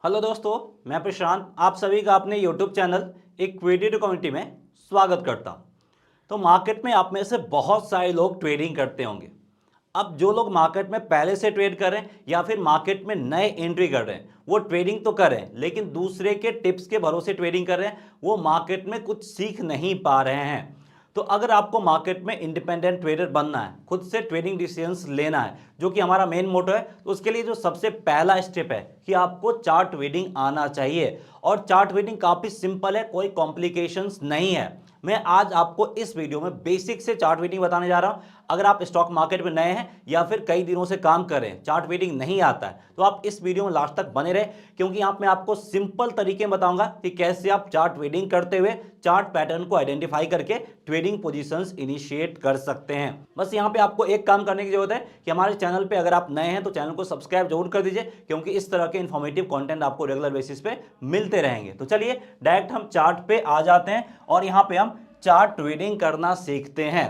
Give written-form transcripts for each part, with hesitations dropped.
Hello दोस्तों, मैं प्रशांत आप सभी का अपने यूट्यूब चैनल इक्विटी कम्युनिटी में स्वागत करता हूं। तो मार्केट में आप में से बहुत सारे लोग ट्रेडिंग करते होंगे। अब जो लोग मार्केट में पहले से ट्रेड कर रहे हैं या फिर मार्केट में नए एंट्री कर रहे हैं, वो ट्रेडिंग तो कर रहे हैं लेकिन दूसरे के टिप्स के भरोसे ट्रेडिंग कर रहे हैं, वो मार्केट में कुछ सीख नहीं पा रहे हैं। तो अगर आपको मार्केट में इंडिपेंडेंट ट्रेडर बनना है, खुद से ट्रेडिंग डिसीजंस लेना है, जो कि हमारा मेन मोटो है, तो उसके लिए जो सबसे पहला स्टेप है कि आपको चार्ट रीडिंग आना चाहिए। और चार्ट रीडिंग काफी सिंपल है, कोई कॉम्प्लिकेशंस नहीं है। मैं आज आपको इस वीडियो में बेसिक से चार्ट रीडिंग बताने जा रहा हूं। अगर आप स्टॉक मार्केट में नए हैं या फिर कई दिनों से काम कर रहे हैं, चार्ट रीडिंग नहीं आता है, तो आप इस वीडियो में लास्ट तक बने रहे, क्योंकि यहां मैं आपको सिंपल तरीके में बताऊंगा कि कैसे आप चार्ट रीडिंग करते हुए चार्ट पैटर्न को आइडेंटिफाई करके ट्रेडिंग पोजीशंस इनिशिएट कर सकते हैं। बस यहां पे आपको एक काम करने की जरूरत है कि हमारे चैनल पे अगर आप नए हैं तो चैनल को सब्सक्राइब जरूर कर दीजिए, क्योंकि इस तरह के इंफॉर्मेटिव कंटेंट आपको रेगुलर बेसिस पे मिलते रहेंगे। तो चलिए डायरेक्ट हम चार्ट पे आ जाते हैं और यहां पे हम चार्ट ट्रेडिंग करना सीखते हैं।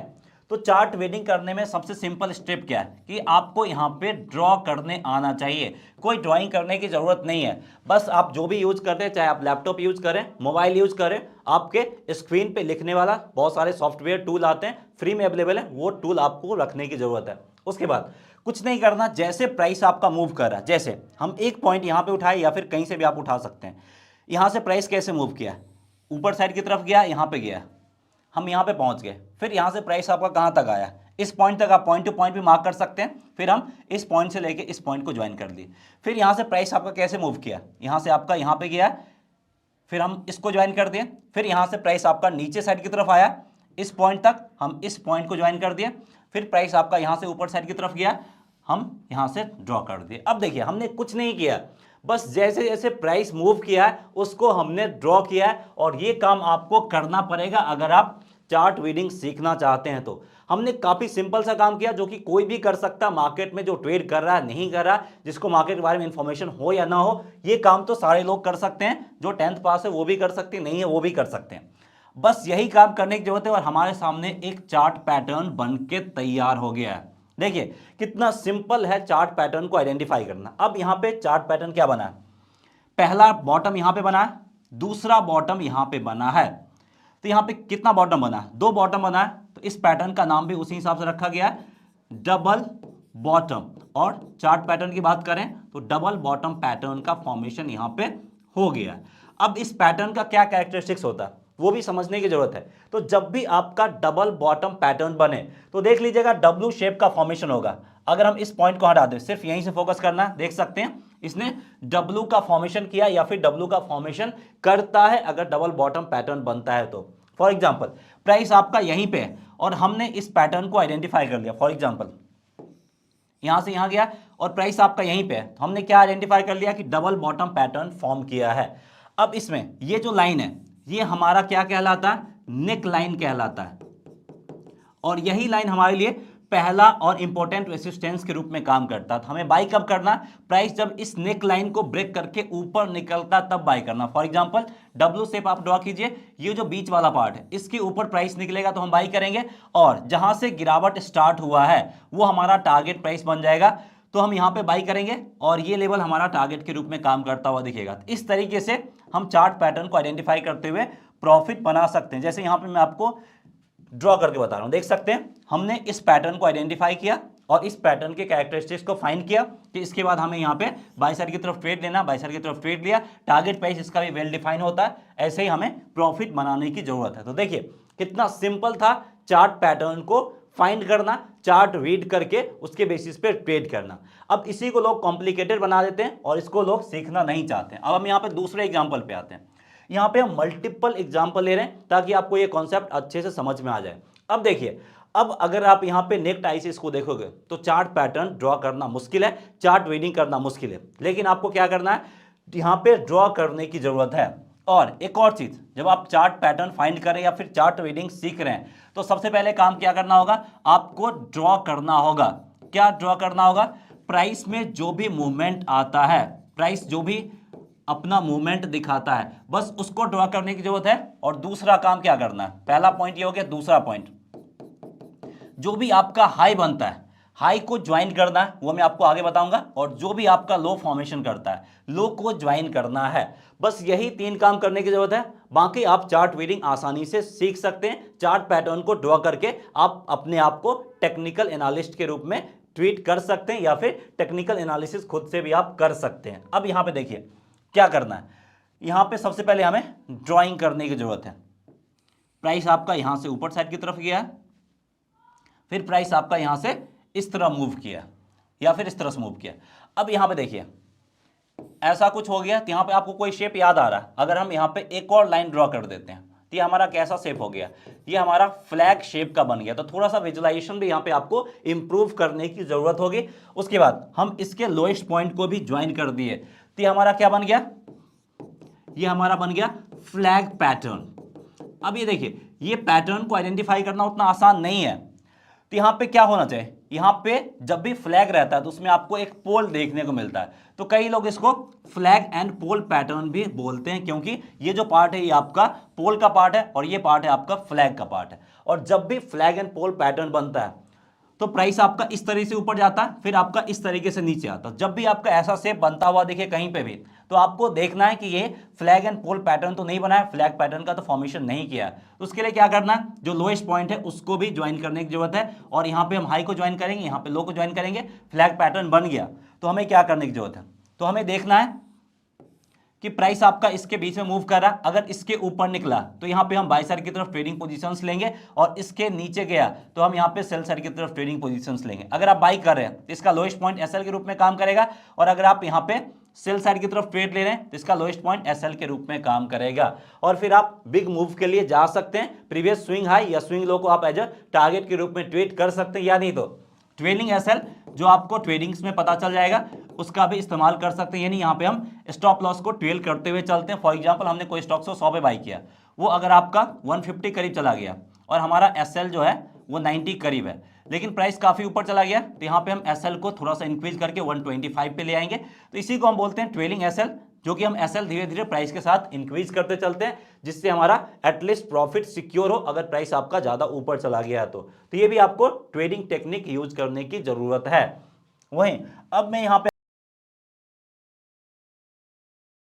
तो चार्ट ट्रेडिंग करने में सबसे सिंपल स्टेप क्या है कि आपको यहां पे ड्रॉ करने आना चाहिए। कोई ड्राइंग करने की जरूरत नहीं है, बस आप जो भी यूज करते हैं, चाहे आप लैपटॉप यूज करें, मोबाइल यूज करें, आपके स्क्रीन पे लिखने वाला बहुत सारे सॉफ्टवेयर टूल आते हैं, फ्री में अवेलेबल है, वो टूल आपको रखने की जरूरत है। उसके बाद कुछ नहीं करना, जैसे प्राइस आपका मूव कर रहा है, जैसे हम एक पॉइंट यहां पे उठाए या फिर कहीं से भी आप उठा सकते हैं। यहां से प्राइस कैसे मूव किया, ऊपर साइड की तरफ गया, यहां पे गया, हम यहां पे पहुंच गए, फिर यहां से प्राइस आपका कहां तक आया, इस पॉइंट तक आप पॉइंट टू पॉइंट भी मार्क कर सकते हैं। फिर हम इस पॉइंट से लेके इस पॉइंट को ज्वाइन कर लिए। फिर यहां से प्राइस आपका कैसे मूव किया, यहां से आपका यहां पे गया, फिर हम इसको ज्वाइन कर दिए। फिर यहां से प्राइस आपका नीचे साइड की तरफ आया, इस पॉइंट तक, हम इस पॉइंट को ज्वाइन कर दिए। फिर प्राइस आपका यहां से ऊपर साइड की तरफ गया, हम यहां से ड्रॉ कर दिए। अब देखिए हमने कुछ नहीं किया, बस जैसे जैसे प्राइस मूव किया है उसको हमने ड्रॉ किया है। और ये काम आपको करना पड़ेगा अगर आप चार्ट रीडिंग सीखना चाहते हैं। तो हमने काफी सिंपल सा काम किया जो कि कोई भी कर सकता, मार्केट में जो ट्रेड कर रहा है, नहीं कर रहा, जिसको मार्केट के बारे में इंफॉर्मेशन हो या ना हो, ये काम तो सारे लोग कर सकते हैं। जो 10th पास है वो भी कर सकते हैं, नहीं है वो भी कर सकते हैं। बस यही काम करने की जरूरत है और हमारे सामने एक चार्ट पैटर्न बन के तैयार हो गया है। देखिए कितना सिंपल है चार्ट पैटर्न को आइडेंटिफाई करना। अब यहां पे चार्ट पैटर्न क्या बना है, पहला बॉटम यहां पे बना है, दूसरा बॉटम यहां पे बना है। तो यहां पे कितना बॉटम बना है, दो बॉटम बना है। तो इस पैटर्न का नाम भी उसी हिसाब से रखा गया है, डबल बॉटम। और चार्ट पैटर्न की बात करें तो डबल बॉटम पैटर्न का फॉर्मेशन यहां पे हो गया है। अब इस पैटर्न का क्या कैरेक्टरिस्टिक्स होता है वो भी समझने की जरूरत है। तो जब भी आपका डबल बॉटम पैटर्न बने तो देख लीजिएगा डब्ल्यू शेप का फॉर्मेशन होगा। अगर हम इस पॉइंट को हटा दें, सिर्फ यहीं से फोकस करना, देख सकते हैं इसने डब्ल्यू का फॉर्मेशन किया या फिर डब्ल्यू का फॉर्मेशन करता है अगर डबल बॉटम पैटर्न बनता है तो। फॉर एग्जांपल प्राइस आपका यहीं पे है और हमने इस पैटर्न को आइडेंटिफाई कर लिया। फॉर एग्जांपल यहां से यहां गया और प्राइस आपका यहीं पे है, तो हमने क्या आइडेंटिफाई कर लिया कि डबल बॉटम पैटर्न फॉर्म किया है। अब इसमें ये जो लाइन है ये हमारा क्या कहलाता है, नेक लाइन कहलाता है। और यही लाइन हमारे लिए पहला और इंपॉर्टेंट रेसिस्टेंस के रूप में काम करता है। तो हमें बाई कब करना, प्राइस जब इस नेक लाइन को ब्रेक करके ऊपर निकलता तब बाई करना। फॉर एग्जांपल डब्ल्यू शेप आप ड्रॉ कीजिए, ये जो बीच वाला पार्ट है इसके ऊपर प्राइस निकलेगा तो हम बाई करेंगे, और जहां से गिरावट स्टार्ट हुआ है वो हमारा टारगेट प्राइस बन जाएगा, तो हम यहां पे बाई करेंगे और ये लेवल हमारा टारगेट के रूप में काम करता हुआ दिखेगा। तो इस तरीके से हम चार्ट पैटर्न को आइडेंटिफाई करते हुए प्रॉफिट बना सकते हैं। जैसे यहां पे मैं आपको ड्रॉ करके बता रहा हूं, देख सकते हैं हमने इस पैटर्न को आइडेंटिफाई किया और इस पैटर्न के कैरेक्टरिस्टिक्स को फाइंड किया कि इसके बाद हमें यहां पे बाई साइड की तरफ ट्रेड लेना, बाई साइड की तरफ ट्रेड लिया, टारगेट प्राइस इसका भी वेल डिफाइन होता है, ऐसे ही हमें प्रॉफिट बनाने की जरूरत है। तो देखिए कितना सिंपल था चार्ट पैटर्न को फाइंड करना, चार्ट रीड करके उसके बेसिस पे ट्रेड करना। अब इसी को लोग कॉम्प्लिकेटेड बना देते हैं और इसको लोग सीखना नहीं चाहते हैं। अब हम यहाँ पे दूसरे एग्जाम्पल पे आते हैं। यहाँ पे हम मल्टीपल एग्जाम्पल ले रहे हैं ताकि आपको ये कॉन्सेप्ट अच्छे से समझ में आ जाए। अब देखिए, अब अगर आप यहाँ पे नेक टाइसिस को देखोगे तो चार्ट पैटर्न ड्रॉ करना मुश्किल है, चार्ट रीडिंग करना मुश्किल है, लेकिन आपको क्या करना है, यहाँ पे ड्रॉ करने की जरूरत है। और एक और चीज, जब आप चार्ट पैटर्न फाइंड करें या फिर चार्ट रीडिंग सीख रहे हैं तो सबसे पहले काम क्या करना होगा, आपको ड्रॉ करना होगा। क्या ड्रॉ करना होगा, प्राइस में जो भी मूवमेंट आता है, प्राइस जो भी अपना मूवमेंट दिखाता है, बस उसको ड्रॉ करने की जरूरत है। और दूसरा काम क्या करना है, पहला पॉइंट ये हो गया, दूसरा पॉइंट जो भी आपका हाई बनता है, हाई को ज्वाइन करना है, वो मैं आपको आगे बताऊंगा, और जो भी आपका लो फॉर्मेशन करता है, लो को ज्वाइन करना है। बस यही 3 काम करने की जरूरत है। बाकी आप चार्ट रीडिंग आसानी से सीख सकते हैं। चार्ट पैटर्न को ड्रॉ करके आप अपने आप को टेक्निकल एनालिस्ट के रूप में ट्रीट कर सकते हैं, या फिर टेक्निकल एनालिसिस खुद से भी आप कर सकते हैं। अब यहां पे देखिए क्या करना है। यहां पे सबसे पहले हमें ड्राइंग करने की जरूरत है। प्राइस आपका यहां से ऊपर साइड की तरफ गया, फिर प्राइस आपका यहां से इस तरह मूव किया, या फिर इस तरह से मूव किया। अब यहां पे देखिए ऐसा कुछ हो गया, तो यहां पे आपको कोई शेप याद आ रहा है। अगर हम यहां पे एक और लाइन ड्रॉ कर देते हैं, तो ये हमारा कैसा शेप हो गया, ये हमारा फ्लैग शेप का बन गया। तो थोड़ा सा विजुअलाइजेशन भी यहां पे आपको इंप्रूव करने की जरूरत होगी। उसके बाद हम इसके लोएस्ट पॉइंट को भी ज्वाइन कर दिए, तो ये हमारा क्या बन गया, ये हमारा बन गया फ्लैग पैटर्न। अब ये देखिए, ये पैटर्न को आइडेंटिफाई करना उतना आसान नहीं है। तो यहां पे क्या होना चाहिए, यहां पे जब भी फ्लैग रहता है तो उसमें आपको एक पोल देखने को मिलता है। तो कई लोग इसको फ्लैग एंड पोल पैटर्न भी बोलते हैं, क्योंकि ये जो पार्ट है ये आपका पोल का पार्ट है, और ये पार्ट है आपका फ्लैग का पार्ट है। और जब भी फ्लैग एंड पोल पैटर्न बनता है तो प्राइस आपका इस तरीके से ऊपर जाता है, फिर आपका इस तरीके से नीचे आता है। जब भी आपका ऐसा शेप बनता हुआ दिखे कहीं पे भी, तो आपको देखना है कि ये फ्लैग एंड पोल पैटर्न तो नहीं बना है, फ्लैग पैटर्न का तो फॉर्मेशन नहीं किया है। तो उसके लिए क्या करना है, जो लोएस्ट पॉइंट है उसको भी ज्वाइन करने की जरूरत है, और यहाँ पे हम हाई को ज्वाइन करेंगे, यहाँ पे लो को ज्वाइन करेंगे। फ्लैग पैटर्न बन गया तो हमें क्या करने की जरूरत है, तो हमें देखना है कि प्राइस आपका इसके बीच में मूव कर रहा है। अगर इसके ऊपर निकला तो यहां पे हम बाय साइड की तरफ ट्रेडिंग पोजीशंस लेंगे, और इसके नीचे गया तो हम यहां पे सेल साइड की तरफ ट्रेडिंग पोजीशंस लेंगे। अगर आप बाई कर रहे हैं तो इसका लोएस्ट पॉइंट एसएल के रूप में काम करेगा, और अगर आप यहां पे सेल साइड की तरफ ट्रेड ले रहे हैं तो इसका लोएस्ट पॉइंट एसएल के रूप में काम करेगा। और फिर आप बिग मूव के लिए जा सकते हैं। प्रीवियस स्विंग हाई या स्विंग लो को आप एज अ टारगेट के रूप में ट्रेड कर सकते हैं, या नहीं तो ट्रेलिंग एसएल जो आपको ट्रेडिंग्स में पता चल जाएगा उसका भी इस्तेमाल कर सकते हैं। यानी यहाँ पे हम स्टॉप लॉस को ट्रेल करते हुए चलते हैं। फॉर एग्जांपल हमने कोई स्टॉक को 100 पे बाई किया, वो अगर आपका 150 करीब चला गया और हमारा एसएल जो है वो 90 करीब है, लेकिन प्राइस काफी ऊपर चला गया, तो यहाँ पे हम एसएल को थोड़ा सा इंक्रीज करके 125 पे ले आएंगे। तो इसी को हम बोलते हैं ट्रेलिंग एसएल, जो कि हम एसएल धीरे धीरे प्राइस के साथ इंक्रीज करते चलते हैं, जिससे हमारा एटलीस्ट प्रॉफिट सिक्योर हो अगर प्राइस आपका ज्यादा ऊपर चला गया है तो ये भी आपको ट्रेडिंग टेक्निक यूज करने की जरूरत है। वहीं अब मैं यहाँ पे